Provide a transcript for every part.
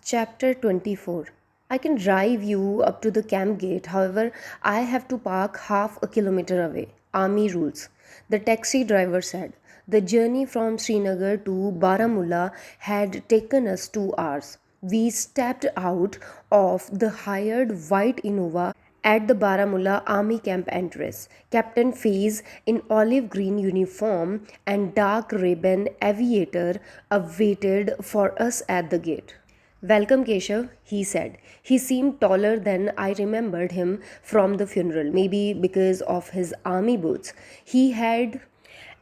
Chapter 24. I can drive you up to the camp gate, however, I have to park half a kilometer away. Army rules. The taxi driver said. The journey from Srinagar to Baramulla had taken us 2 hours. We stepped out of the hired white Innova at the Baramulla Army Camp entrance. Captain Faiz, in olive green uniform and dark ribbon aviator, awaited for us at the gate. Welcome, Keshav, he said. He seemed taller than I remembered him from the funeral, maybe because of his army boots. He had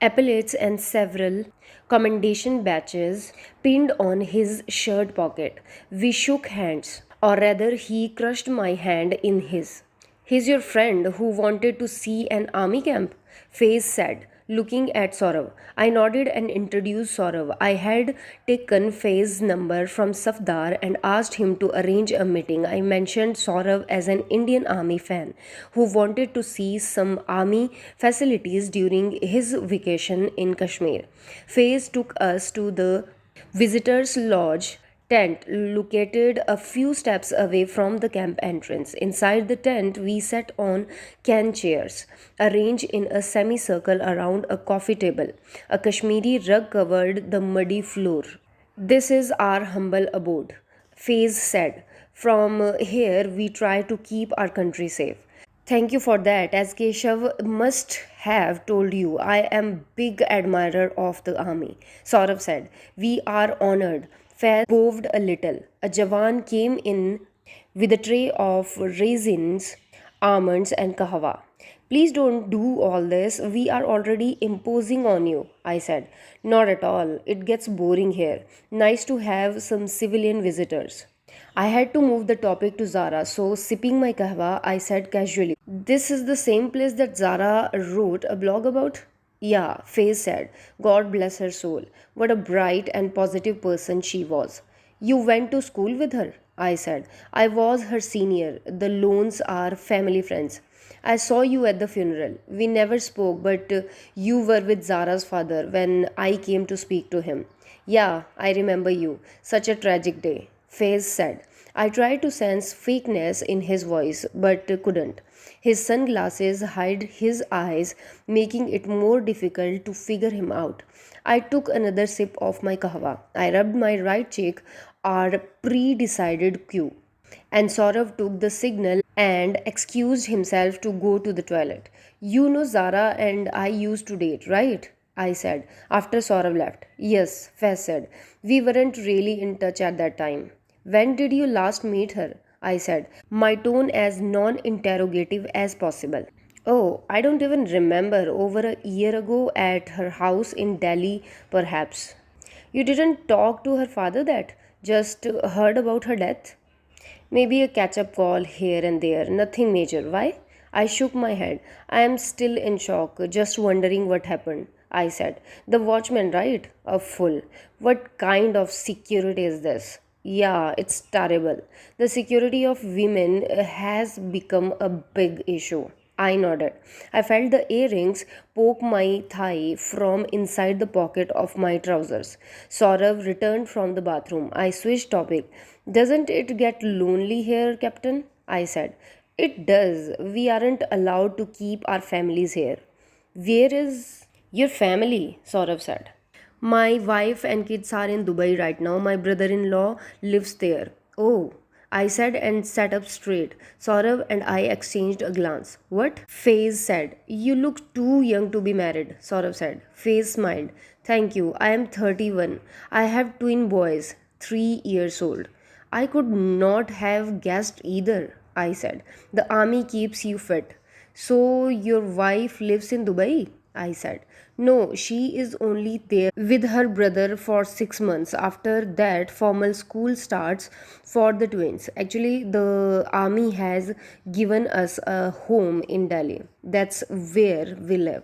epaulets and several commendation badges pinned on his shirt pocket. We shook hands, or rather, he crushed my hand in his. He's your friend who wanted to see an army camp, Faiz said, looking at Saurav. I nodded and introduced Saurav. I had taken Faiz's number from Safdar and asked him to arrange a meeting. I mentioned Saurav as an Indian Army fan who wanted to see some army facilities during his vacation in Kashmir. Faiz took us to the visitors' lodge tent located a few steps away from the camp entrance. Inside the tent, we sat on can chairs, arranged in a semicircle around a coffee table. A Kashmiri rug covered the muddy floor. This is our humble abode, Faiz said. From here, we try to keep our country safe. Thank you for that. As Keshav must have told you, I am big admirer of the army, Saurav said. We are honored. Faiz bowed a little. A Jawan came in with a tray of raisins, almonds, and kahwa. Please don't do all this. We are already imposing on you, I said. Not at all. It gets boring here. Nice to have some civilian visitors. I had to move the topic to Zara, so sipping my kahwa, I said casually, this is the same place that Zara wrote a blog about? Yeah, Faye said. God bless her soul. What a bright and positive person she was. You went to school with her? I said. I was her senior. The Loans are family friends. I saw you at the funeral. We never spoke, but you were with Zara's father when I came to speak to him. Yeah, I remember you. Such a tragic day. Faiz said. I tried to sense fakeness in his voice, but couldn't. His sunglasses hid his eyes, making it more difficult to figure him out. I took another sip of my kahwa. I rubbed my right cheek, our pre-decided cue. And Saurav took the signal and excused himself to go to the toilet. You know Zara and I used to date, right? I said, after Saurav left. Yes, Faiz said. We weren't really in touch at that time. When did you last meet her? I said, my tone as non interrogative as possible. Oh, I don't even remember. Over a year ago at her house in Delhi, perhaps. You didn't talk to her father that? Just heard about her death? Maybe a catch up call here and there, nothing major. Why? I shook my head. I am still in shock, just wondering what happened. I said, the watchman, right? A fool. What kind of security is this? Yeah, it's terrible. The security of women has become a big issue. I nodded. I felt the earrings poke my thigh from inside the pocket of my trousers. Saurav returned from the bathroom. I switched topic. Doesn't it get lonely here, Captain? I said. It does. We aren't allowed to keep our families here. Where is your family? Saurav said. My wife and kids are in Dubai right now. My brother in law lives there. Oh, I said and sat up straight. Saurav and I exchanged a glance. What? Faiz said. You look too young to be married, Saurav said. Faiz smiled. Thank you. I am 31. I have twin boys, 3 years old. I could not have guessed either, I said. The army keeps you fit. So your wife lives in Dubai? I said. No, she is only there with her brother for 6 months. After that, formal school starts for the twins. Actually, the army has given us a home in Delhi. That's where we live.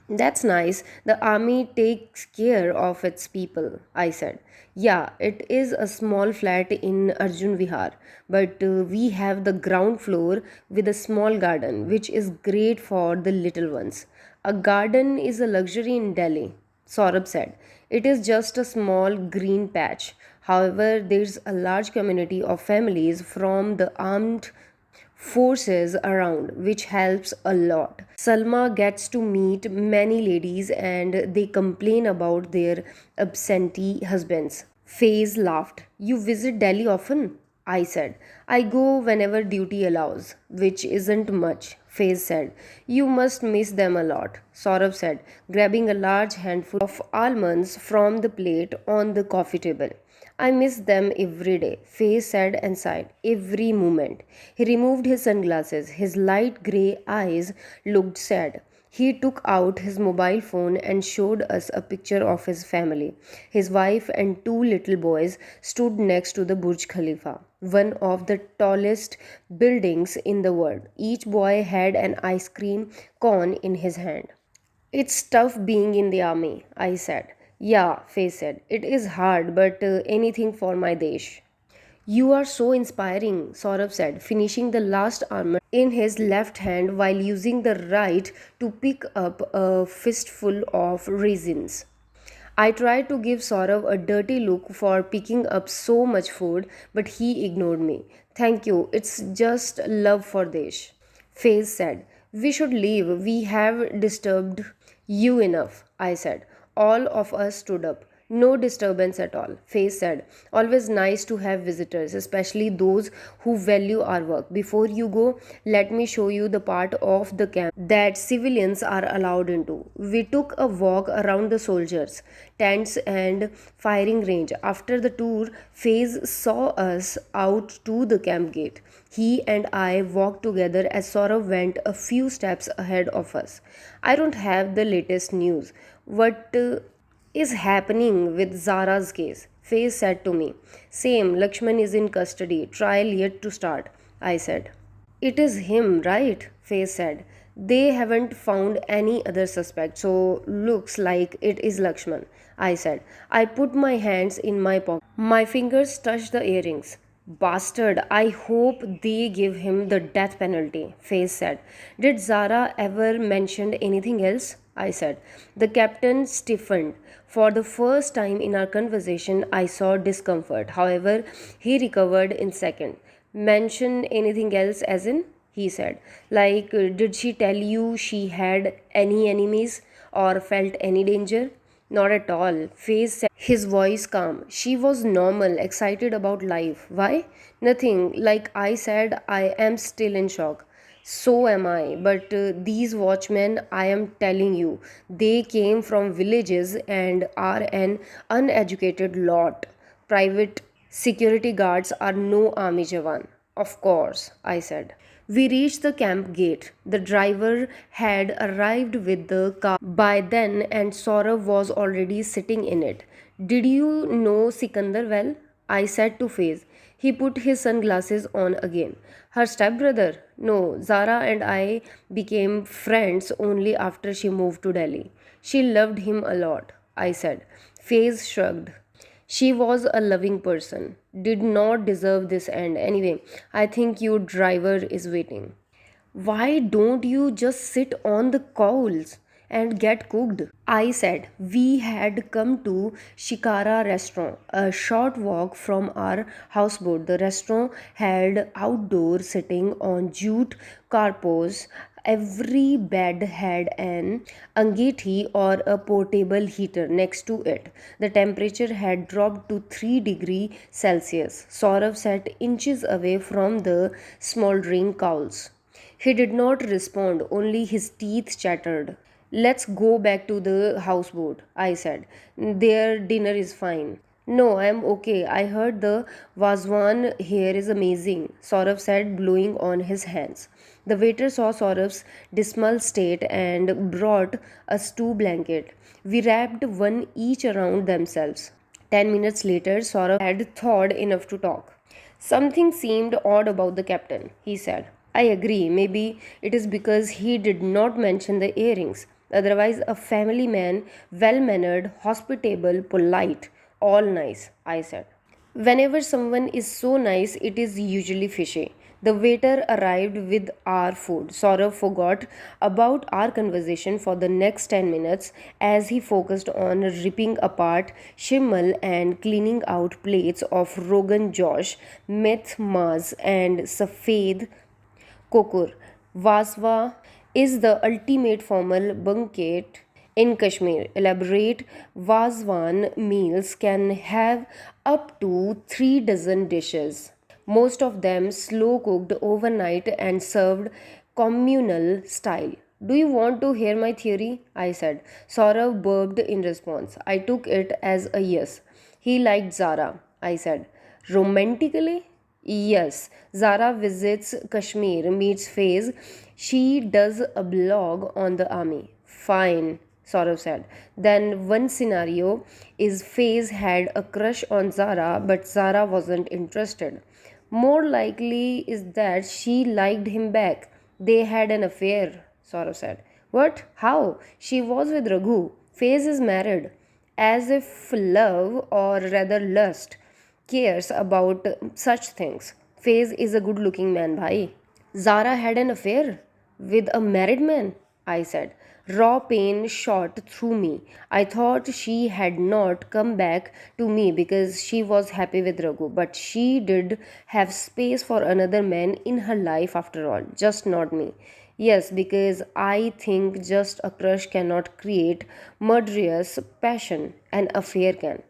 That's nice. The army takes care of its people, I said. Yeah, it is a small flat in Arjun Vihar, but we have the ground floor with a small garden, which is great for the little ones. A garden is a luxury in Delhi, Saurabh said. It is just a small green patch. However, there's a large community of families from the armed forces around, which helps a lot. Salma gets to meet many ladies and they complain about their absentee husbands. Faze laughed. You visit Delhi often? I said. I go whenever duty allows, which isn't much. Faze said. You must miss them a lot. Saurabh said, grabbing a large handful of almonds from the plate on the coffee table. I miss them every day, Faye said and sighed. Every moment. He removed his sunglasses. His light grey eyes looked sad. He took out his mobile phone and showed us a picture of his family. His wife and two little boys stood next to the Burj Khalifa, one of the tallest buildings in the world. Each boy had an ice cream cone in his hand. It's tough being in the army, I said. Yeah, Faye said. It is hard, but anything for my desh. You are so inspiring, Saurabh said, finishing the last almond in his left hand while using the right to pick up a fistful of raisins. I tried to give Saurav a dirty look for picking up so much food, but he ignored me. Thank you, it's just love for Desh. Faze said, we should leave, we have disturbed you enough, I said. All of us stood up. No disturbance at all, Faye said. Always nice to have visitors, especially those who value our work. Before you go, let me show you the part of the camp that civilians are allowed into. We took a walk around the soldiers, tents, and firing range. After the tour, Faye saw us out to the camp gate. He and I walked together as Saurav went a few steps ahead of us. I don't have the latest news. What is happening with Zara's case? Faye said to me. Same, Lakshman is in custody. Trial yet to start, I said. It is him, right? Faye said. They haven't found any other suspect, so looks like it is Lakshman, I said. I put my hands in my pocket. My fingers touched the earrings. Bastard, I hope they give him the death penalty, Faye said. Did Zara ever mention anything else? I said. The captain stiffened. For the first time in our conversation, I saw discomfort. However, he recovered in second. Mention anything else as in? He said. Like, did she tell you she had any enemies or felt any danger? Not at all. Faze said, his voice calm. She was normal, excited about life. Why? Nothing. Like I said, I am still in shock. So am I. But these watchmen, I am telling you, they came from villages and are an uneducated lot. Private security guards are no army jawan. Of course, I said. We reached the camp gate. The driver had arrived with the car by then and Saurav was already sitting in it. Did you know Sikandar well? I said to Faiz. He put his sunglasses on again. Her stepbrother? No, Zara and I became friends only after she moved to Delhi. She loved him a lot, I said. Faiz shrugged. She was a loving person, did not deserve this end. Anyway, I think your driver is waiting. Why don't you just sit on the coals and get cooked? I said. We had come to Shikara restaurant, a short walk from our houseboat. The restaurant had outdoor sitting on jute carpos. Every bed had an angethi or a portable heater next to it. The temperature had dropped to 3 degrees Celsius. Saurav sat inches away from the smoldering coals. He did not respond, only his teeth chattered. Let's go back to the houseboat, I said. Their dinner is fine. No, I'm okay. I heard the Vazwan here is amazing, Saurav said, blowing on his hands. The waiter saw Saurav's dismal state and brought us two blankets. We wrapped one each around themselves. 10 minutes later, Saurav had thawed enough to talk. Something seemed odd about the captain, he said. I agree. Maybe it is because he did not mention the earrings. Otherwise, a family man, well mannered, hospitable, polite, all nice, I said. Whenever someone is so nice, it is usually fishy. The waiter arrived with our food. Saurav forgot about our conversation for the next 10 minutes as he focused on ripping apart shimmel and cleaning out plates of Rogan Josh, meth Maz, and Safed Kokur. Vaswa is the ultimate formal banquet in Kashmir. Elaborate Vazwan meals can have up to 3 dozen dishes, most of them slow cooked overnight and served communal style. Do you want to hear my theory? I said. Saurav burped in response. I took it as a yes. He liked Zara, I said. Romantically? Yes. Zara visits Kashmir, meets Faiz. She does a blog on the army. Fine, Saurav said. Then one scenario is Faiz had a crush on Zara, but Zara wasn't interested. More likely is that she liked him back. They had an affair, Saurav said. What? How? She was with Raghu. Faiz is married. As if love, or rather lust, cares about such things. Faiz is a good looking man, bhai. Zara had an affair with a married man, I said. Raw pain shot through me. I thought she had not come back to me because she was happy with Raghu, but she did have space for another man in her life after all, just not me. Yes, because I think just a crush cannot create murderous passion, an affair can.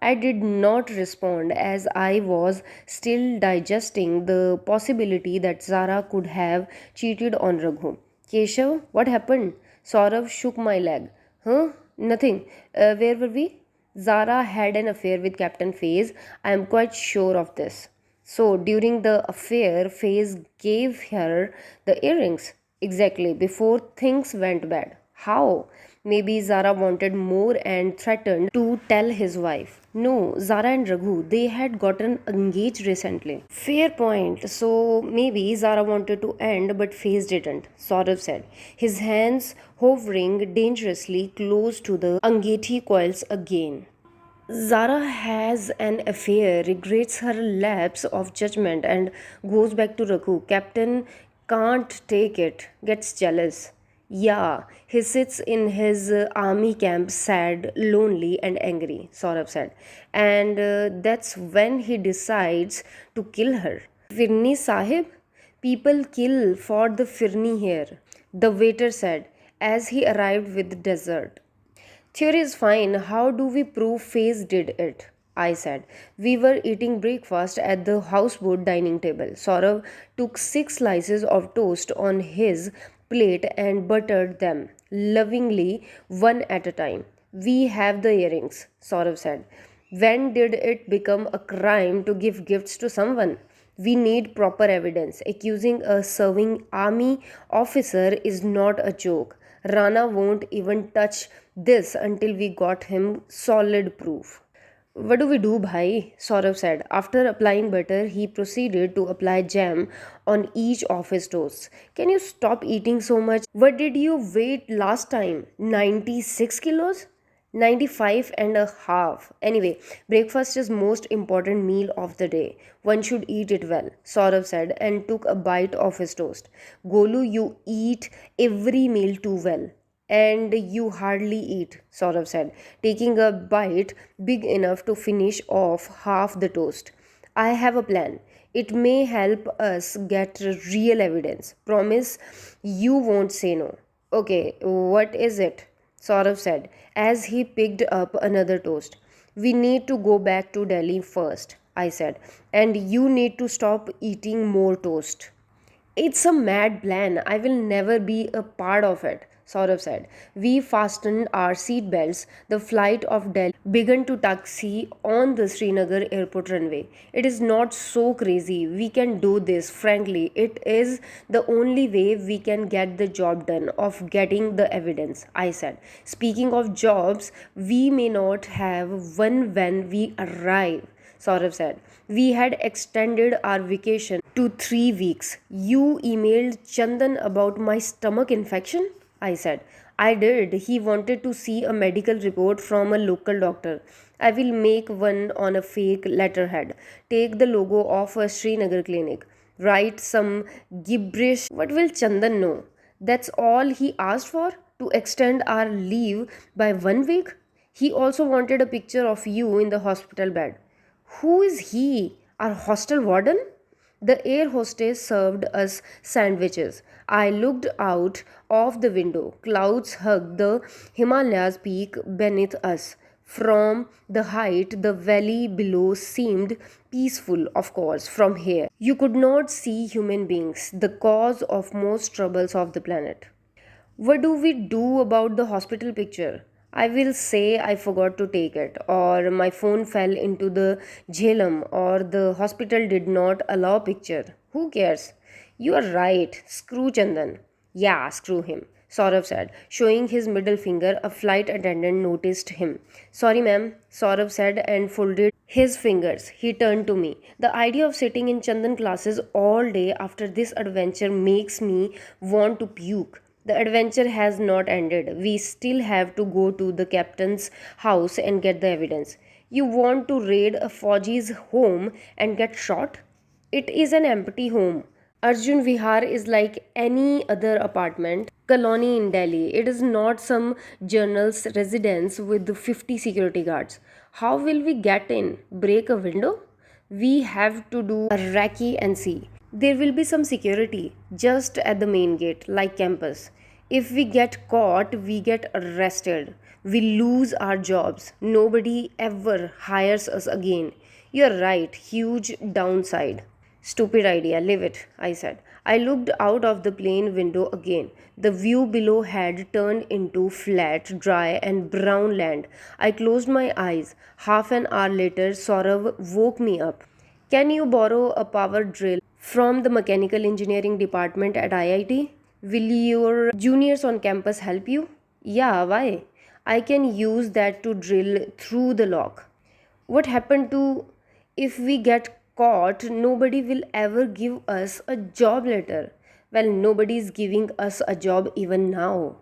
I did not respond as I was still digesting the possibility that Zara could have cheated on Raghu. Keshav, what happened? Saurav shook my leg. Huh? Nothing. Where were we? Zara had an affair with Captain Faiz. I am quite sure of this. So, during the affair, Faiz gave her the earrings. Exactly, before things went bad. How? Maybe Zara wanted more and threatened to tell his wife. No, Zara and Raghu, they had gotten engaged recently. Fair point. So maybe Zara wanted to end, but Faze didn't, Saurav said, his hands hovering dangerously close to the Angethi coils again. Zara has an affair, regrets her lapse of judgment, and goes back to Raghu. Captain can't take it, gets jealous. Yeah, he sits in his army camp sad, lonely, and angry, Saurabh said. And that's when he decides to kill her. Firni Sahib? People kill for the Firni here, the waiter said as he arrived with dessert. Theory is fine. How do we prove Faze did it? I said. We were eating breakfast at the houseboat dining table. Saurav took 6 slices of toast on his plate and buttered them lovingly one at a time. We have the earrings, Saurav said. When did it become a crime to give gifts to someone? We need proper evidence. Accusing a serving army officer is not a joke. Rana won't even touch this until we got him solid proof. What do we do, bhai? Saurav said. After applying butter, he proceeded to apply jam on each of his toasts. Can you stop eating so much? What did you weigh last time? 96 kilos? 95 and a half. Anyway, breakfast is most important meal of the day. One should eat it well, Saurav said and took a bite of his toast. Golu, you eat every meal too well. And you hardly eat, Saurav said, taking a bite big enough to finish off half the toast. I have a plan. It may help us get real evidence. Promise you won't say no. Okay, what is it? Saurav said as he picked up another toast. We need to go back to Delhi first, I said, and you need to stop eating more toast. It's a mad plan. I will never be a part of it, Saurav said. We fastened our seat belts. The flight of Delhi began to taxi on the Srinagar airport runway. It is not so crazy. We can do this. Frankly, it is the only way we can get the job done of getting the evidence, I said. Speaking of jobs, we may not have one when we arrive, Saurav said. We had extended our vacation to 3 weeks. You emailed Chandan about my stomach infection? I said. I did. He wanted to see a medical report from a local doctor. I will make one on a fake letterhead. Take the logo of a Srinagar clinic. write some gibberish. What will Chandan know? That's all he asked for, to extend our leave by 1 week. He also wanted a picture of you in the hospital bed. Who is he? Our hostel warden? The air hostess served us sandwiches. I looked out of the window. Clouds hugged the Himalayas peak beneath us. From the height, the valley below seemed peaceful, of course, from here. You could not see human beings, the cause of most troubles of the planet. What do we do about the hospital picture? I will say I forgot to take it, or my phone fell into the jhelum, or the hospital did not allow picture. Who cares? You are right. Screw Chandan. Yeah, screw him, Saurav said. Showing his middle finger, a flight attendant noticed him. Sorry, ma'am, Saurav said and folded his fingers. He turned to me. The idea of sitting in Chandan classes all day after this adventure makes me want to puke. The adventure has not ended. We still have to go to the captain's house and get the evidence. You want to raid a Fauji's home and get shot? It is an empty home. Arjun Vihar is like any other apartment colony in Delhi. It is not some journal's residence with 50 security guards. How will we get in? Break a window? We have to do a recce and see. There will be some security just at the main gate, like campus. If we get caught, we get arrested. We lose our jobs. Nobody ever hires us again. You're right, huge downside. Stupid idea, leave it, I said. I looked out of the plane window again. The view below had turned into flat, dry, and brown land. I closed my eyes. Half an hour later, Saurav woke me up. Can you borrow a power drill from the mechanical engineering department at IIT? Will your juniors on campus help you? Yeah, why? I can use that to drill through the lock. What happened to if we get caught? Nobody will ever give us a job later. Well, nobody is giving us a job even now.